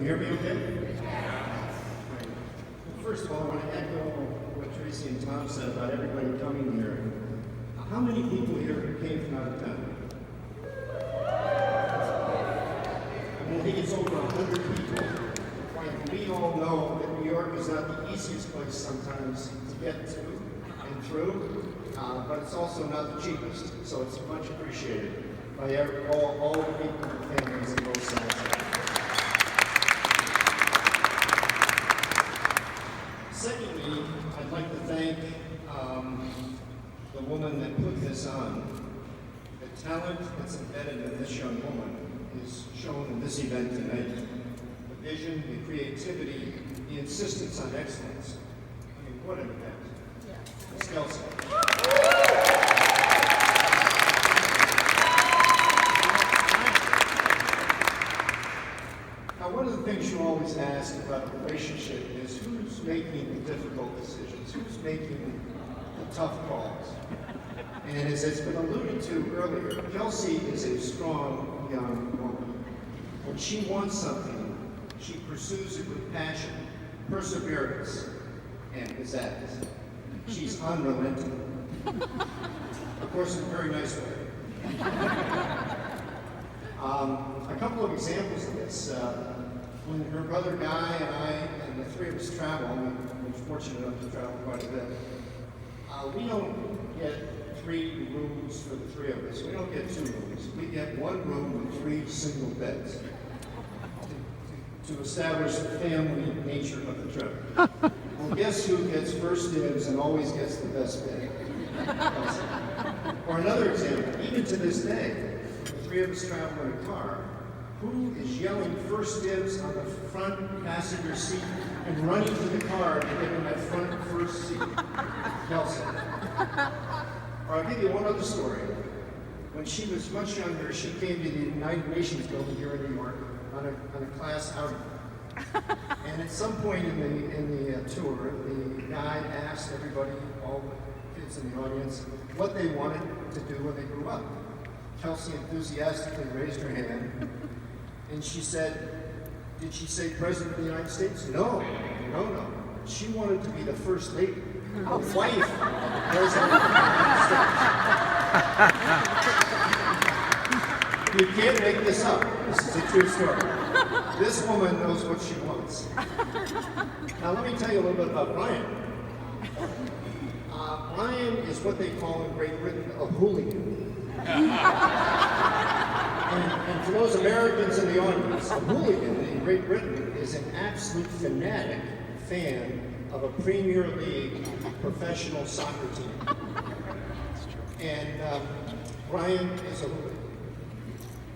hear me okay? Right. Well, first of all, I want to echo what Tracy and Tom said about everybody coming here. How many people here came from out of town? I think it's over 100 people. And we all know that New York is not the easiest place sometimes to get to and through, but it's also not the cheapest, so it's much appreciated by all the people and families in both sides. Secondly, I'd like to thank the woman that put this on. The talent that's embedded in this young woman is shown in this event tonight. The vision, the creativity, the insistence on excellence. I mean, what an event. Yeah. Ms. Kelsey. Now, one of the things you always ask about a relationship is who's making the difficult decisions, who's making the tough calls. And as has been alluded to earlier, Kelsey is a strong young woman. When she wants something, she pursues it with passion, perseverance, and pizzazz. She's unrelenting. Of course, in a very nice way. A couple of examples of this. When her brother Guy and I and the three of us travel, we're fortunate enough to travel quite a bit, we don't get 3 rooms for the 3 of us. We don't get 2 rooms. We get 1 room with 3 single beds to establish the family nature of the trip. Well, guess who gets first dibs and always gets the best bed? Or another example, even to this day, the 3 of us travel in a car. Who is yelling first dibs on the front passenger seat and running to the car to get in that front first seat? Kelsey. Or I'll give you one other story. When she was much younger, she came to the United Nations building here in New York on a class outing. And at some point in the tour, the guide asked everybody, all the kids in the audience, what they wanted to do when they grew up. Kelsey enthusiastically raised her hand, and she said, did she say President of the United States? No. She wanted to be the First Lady, the wife of the President of the United States. You can't make this up. This is a true story. This woman knows what she wants. Now let me tell you a little bit about Brian. Brian is what they call in Great Britain a hooligan. And for those Americans in the audience, a hooligan in Great Britain is an absolute fanatic fan of a Premier League professional soccer team. And Brian is a hooligan.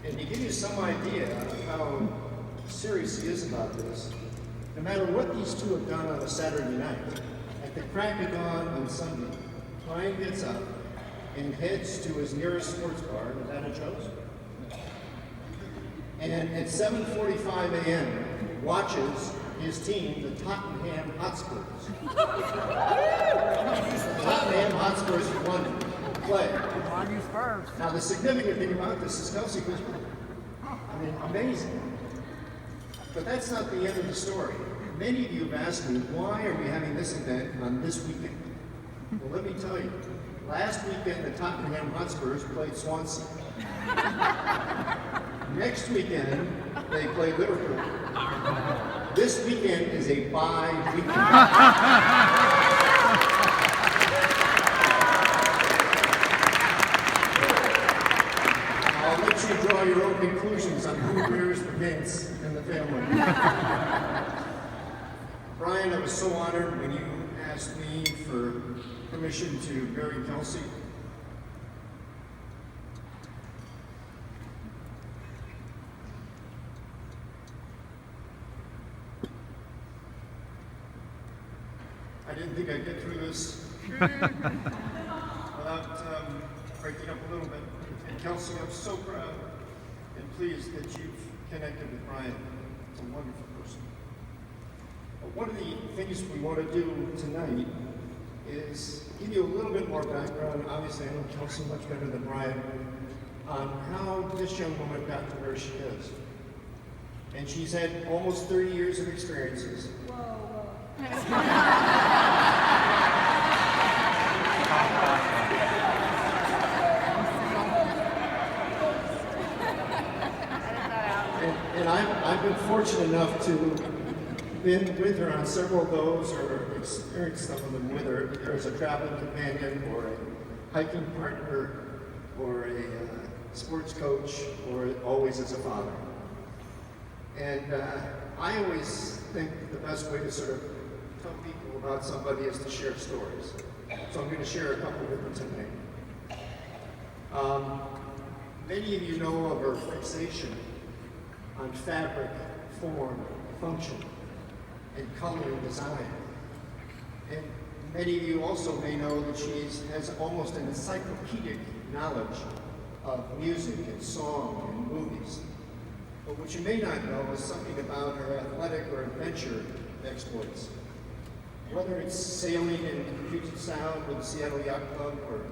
And to give you some idea of how serious he is about this, no matter what these two have done on a Saturday night, at the crack of dawn on Sunday, Brian gets up and heads to his nearest sports bar, Nevada Joe's, and at 7:45 a.m. watches his team, the Tottenham Hotspurs. The Tottenham Hotspurs of London play. Now the significant thing about this is Kelsey goes, I mean, amazing. But that's not the end of the story. Many of you have asked me, why are we having this event on this weekend? Well, let me tell you. Last weekend, the Tottenham Hotspurs played Swansea. Next weekend, they play Liverpool. This weekend is a bye weekend. I'll let you draw your own conclusions on who wears the pants in the family. Brian, I was so honored when you asked me for permission to bury Kelsey. I didn't think I'd get through this without breaking up a little bit. And Kelsey, I'm so proud and pleased that you've connected with Brian. He's a wonderful person. But one of the things we want to do tonight is give you a little bit more background. Obviously, I know Kelsey much better than Brian on how this young woman got to where she is. And she's had almost 30 years of experiences. And I've been fortunate enough to been with her on several of those or experienced some of them with her, either as a traveling companion or a hiking partner or a sports coach or always as a father. And I always think the best way to sort of tell people about somebody is to share stories. So I'm going to share a couple with them tonight. Many of you know of her fixation on fabric, form, function, and color and design. And many of you also may know that she has almost an encyclopedic knowledge of music and song and movies. But what you may not know is something about her athletic or adventure exploits. Whether it's sailing in Puget Sound with the Seattle Yacht Club or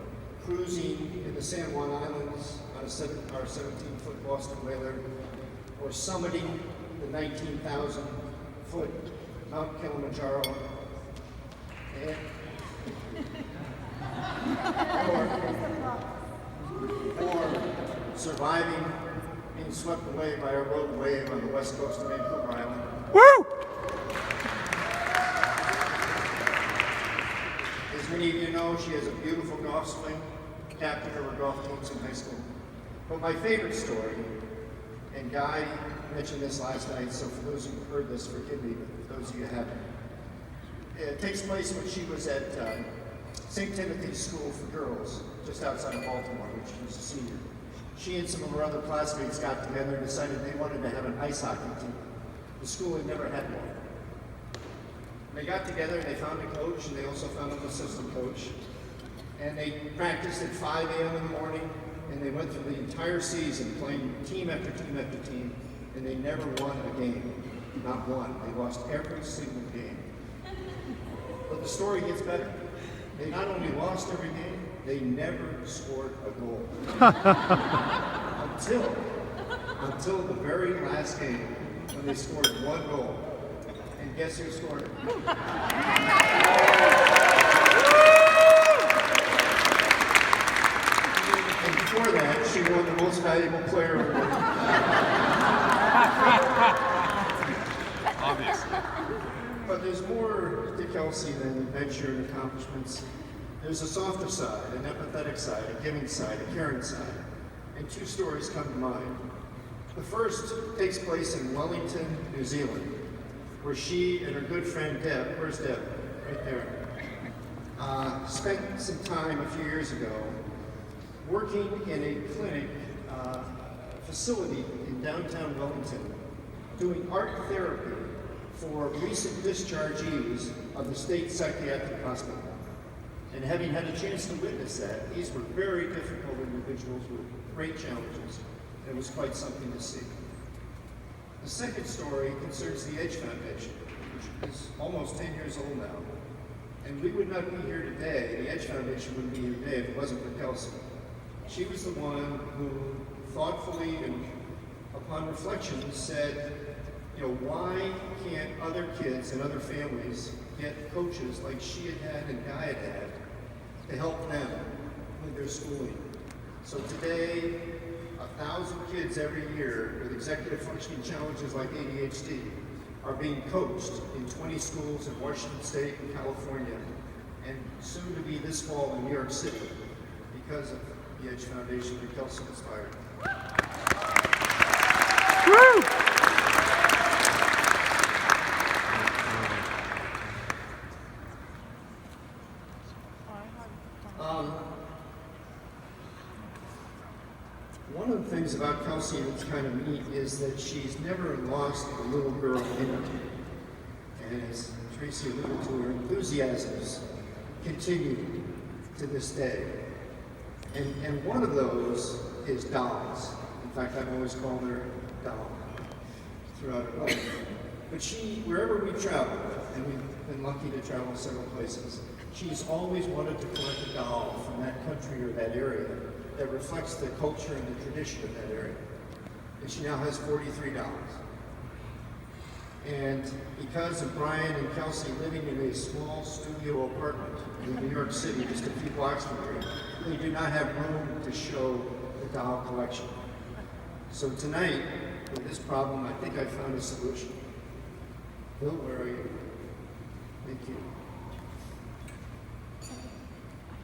cruising in the San Juan Islands on our 17-foot Boston whaler, or summiting the 19,000-foot Mount Kilimanjaro, or surviving being swept away by a rogue wave on the west coast of Vancouver Island. Woo! As many of you know, she has a beautiful golf swing, captain of her golf teams in high school. But my favorite story, and Guy mentioned this last night, so for those who heard this, forgive me, but for those of you who haven't. It takes place when she was at St. Timothy's School for Girls, just outside of Baltimore, when she was a senior. She and some of her other classmates got together and decided they wanted to have an ice hockey team. The school had never had one. They got together and they found a coach, and they also found an assistant coach. And they practiced at 5 a.m. in the morning, and they went through the entire season playing team after team after team, and they never won a game. Not one. They lost every single game. But the story gets better. They not only lost every game, they never scored a goal. until the very last game, when they scored one goal. And guess who scored it? And before that, she won the most valuable player award. Obviously. But there's more to Kelsey than adventure and accomplishments. There's a softer side, an empathetic side, a giving side, a caring side. And two stories come to mind. The first takes place in Wellington, New Zealand, where she and her good friend Deb, where's Deb? Right there, spent some time a few years ago working in a clinic facility in downtown Wellington, doing art therapy for recent dischargees of the state psychiatric hospital. And having had a chance to witness that, these were very difficult individuals with great challenges. It was quite something to see. The second story concerns the Edge Foundation, which is almost 10 years old now. And we would not be here today, the Edge Foundation wouldn't be here today if it wasn't for Kelsey. She was the one who thoughtfully and upon reflection said, you know, why can't other kids and other families get coaches like she had had and Guy had had to help them with their schooling? So today, 1,000 kids every year with executive functioning challenges like ADHD are being coached in 20 schools in Washington State and California, and soon to be this fall in New York City because of the Edge Foundation that Kelsey inspired. Woo! One of the things about Kelsey that's kind of neat is that she's never lost a little girl in her. And as Tracy alluded to, her enthusiasms continue to this day. And one of those is dolls. In fact, I've always called her Doll throughout her life. But she, wherever we travel, and we've been lucky to travel several places, she's always wanted to collect a doll from that country or that area that reflects the culture and the tradition of that area. And she now has 43 dolls. And because of Brian and Kelsey living in a small studio apartment in New York City, just a few blocks from here, they do not have room to show the doll collection. So tonight, with this problem, I think I found a solution. Bill, where are you? Thank you.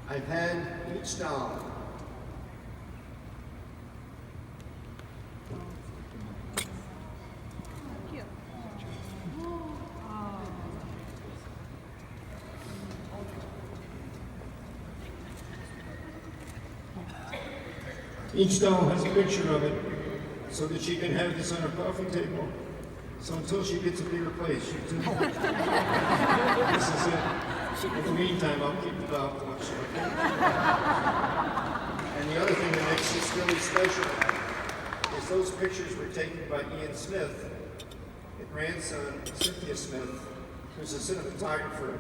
I've had each doll Each doll has a picture of it so that she can have this on her coffee table. So until she gets a bigger place, she can. This is it. In the meantime, I'll keep the doll collection. And the other thing that makes this really special is those pictures were taken by Ian Smith, and grandson Cynthia Smith, who's a cinematographer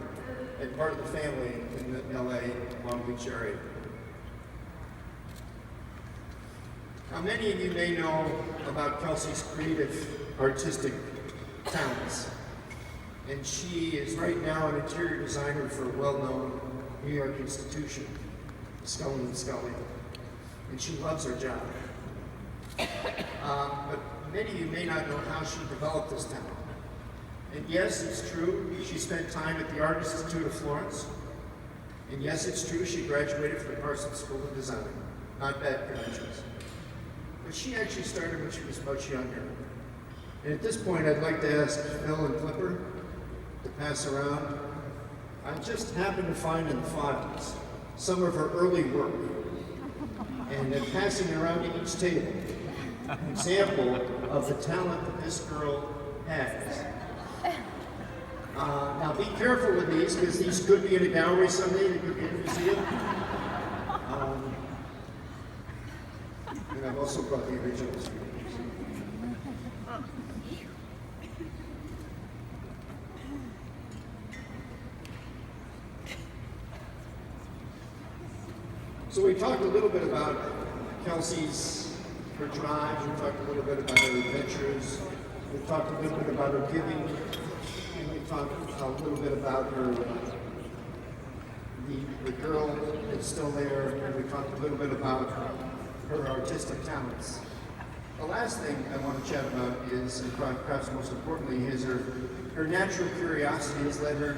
and part of the family in the LA, Long Beach area. Now, many of you may know about Kelsey's creative, artistic talents. And she is right now an interior designer for a well-known New York institution, Scully & Scully. And she loves her job. But many of you may not know how she developed this talent. And yes, it's true, she spent time at the Art Institute of Florence. And yes, it's true, she graduated from the Parsons School of Design. Not bad credentials. But she actually started when she was much younger. And at this point, I'd like to ask Phil and Flipper to pass around. I just happened to find in the files some of her early work. And then passing it around to each table, an example of the talent that this girl has. Now be careful with these, because these could be in a gallery someday, they could be in a museum. And I've also brought the originals. So we talked a little bit about Kelsey's, her drive, we talked a little bit about her adventures, we talked a little bit about her giving, and we talked a little bit about her, the girl that's still there, and we talked a little bit about her artistic talents. The last thing I want to chat about is, and perhaps most importantly, is her natural curiosity has led her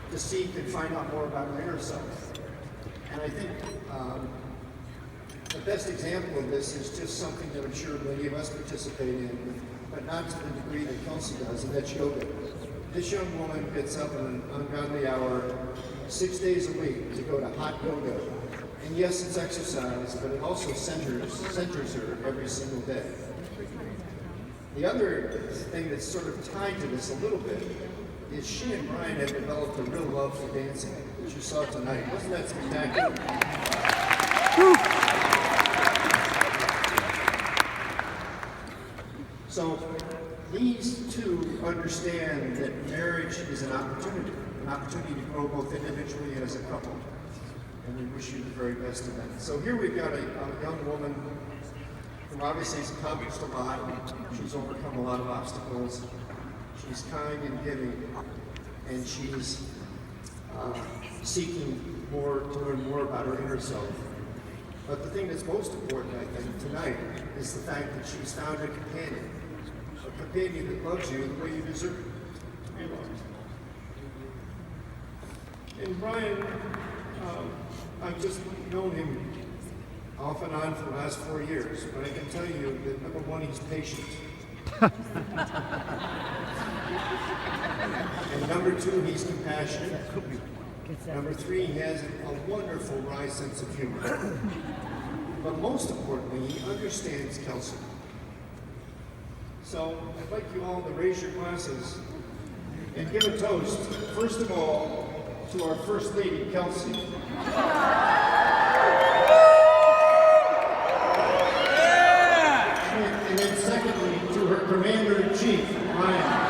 to seek and find out more about her inner self. And I think the best example of this is just something that I'm sure many of us participate in, but not to the degree that Kelsey does, and that's yoga. This young woman gets up at an ungodly hour 6 days a week to go to hot yoga. And yes, it's exercise, but it also centers her every single day. The other thing that's sort of tied to this a little bit is she and Brian have developed a real love for dancing, which you saw tonight. Wasn't that spectacular? So these two understand that marriage is an opportunity to grow both individually and as a couple. And we wish you the very best of that. So here we've got a young woman who obviously has accomplished a lot. She's overcome a lot of obstacles. She's kind and giving, and she's seeking more to learn more about her inner self. But the thing that's most important, I think, tonight is the fact that she's found a companion that loves you the way you deserve to be loved. And Brian, I've just known him off and on for the last 4 years, but I can tell you that number one, he's patient. And number two, he's compassionate. Number three, he has a wonderful wry sense of humor. But most importantly, he understands Kelsey. So I'd like you all to raise your glasses and give a toast, first of all, to our First Lady, Kelsey. And then secondly, to her Commander-in-Chief, Ryan.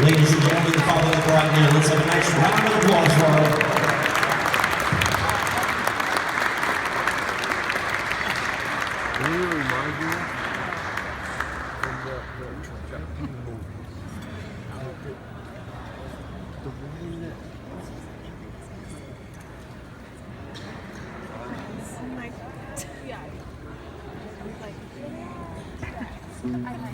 Ladies and gentlemen, the following right now, let's have a nice round of applause for her. Can you remind you of the movie? The one that